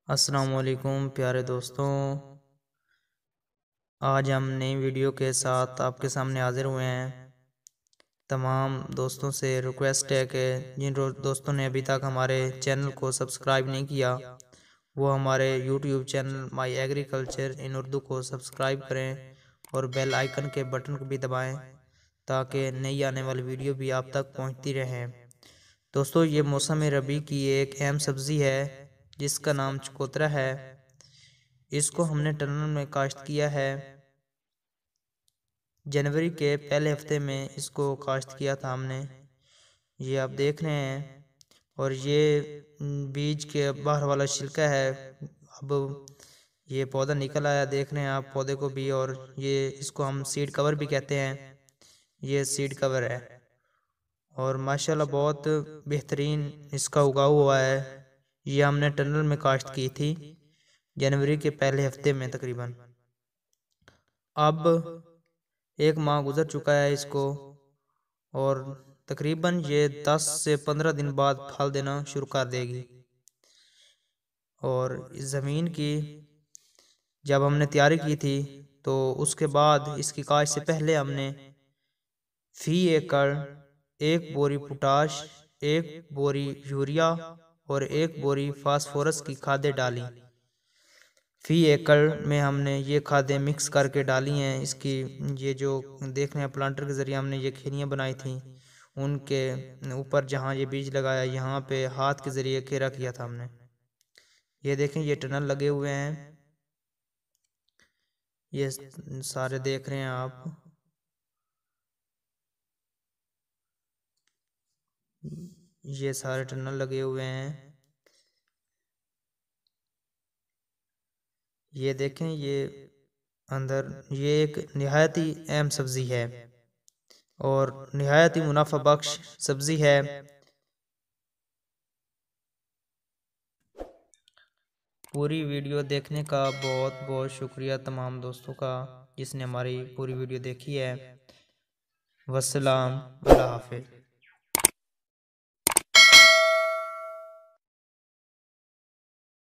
अस्सलाम वालेकुम प्यारे दोस्तों। आज हम नई वीडियो के साथ आपके सामने हाजिर हुए हैं। तमाम दोस्तों से रिक्वेस्ट है कि जिन दोस्तों ने अभी तक हमारे चैनल को सब्सक्राइब नहीं किया वो हमारे YouTube channel my agriculture in Urdu को सब्सक्राइब करें और बेल आइकन के बटन को भी दबाएं ताकि नई आने वाली वीडियो भी आप तक पहुंचती रहें। दोस्तों, ये मौसम रबी की एक अहम सब्ज़ी है जिसका नाम चकोतरा है। इसको हमने टनल में काश्त किया है। जनवरी के पहले हफ्ते में इसको काश्त किया था हमने। ये आप देख रहे हैं। और ये बीज के बाहर वाला छिलका है। अब ये पौधा निकल आया, देख रहे हैं आप पौधे को भी। और ये इसको हम सीड कवर भी कहते हैं। ये सीड कवर है और माशाल्लाह बहुत बेहतरीन इसका उगाव हुआ है। ये हमने टनल में काश्त की थी जनवरी के पहले हफ्ते में तकरीबन। अब एक माह गुजर चुका है इसको और तकरीबन ये 10 से 15 दिन बाद फल देना शुरू कर देगी। और इस ज़मीन की जब हमने तैयारी की थी तो उसके बाद इसकी काश्त से पहले हमने फी एकड़ 1 बोरी पोटाश, 1 बोरी यूरिया और 1 बोरी फास्फोरस की खादें डाली। फी एकड़ में हमने ये खादें मिक्स करके डाली हैं। इसकी ये जो देख रहे हैं प्लांटर के ज़रिए हमने ये खेनियाँ बनाई थी, उनके ऊपर जहाँ ये बीज लगाया यहाँ पे हाथ के ज़रिए घेरा किया था हमने। ये देखें, ये टनल लगे हुए हैं। ये सारे देख रहे हैं आप। ये सारे टनल लगे हुए हैं। ये देखें, ये अंदर ये एक निहायत ही अहम सब्ज़ी है और निहायत ही मुनाफा बख्श सब्ज़ी है। पूरी वीडियो देखने का बहुत बहुत शुक्रिया तमाम दोस्तों का जिसने हमारी पूरी वीडियो देखी है। वस्सलाम, अल्लाह हाफ़िज़।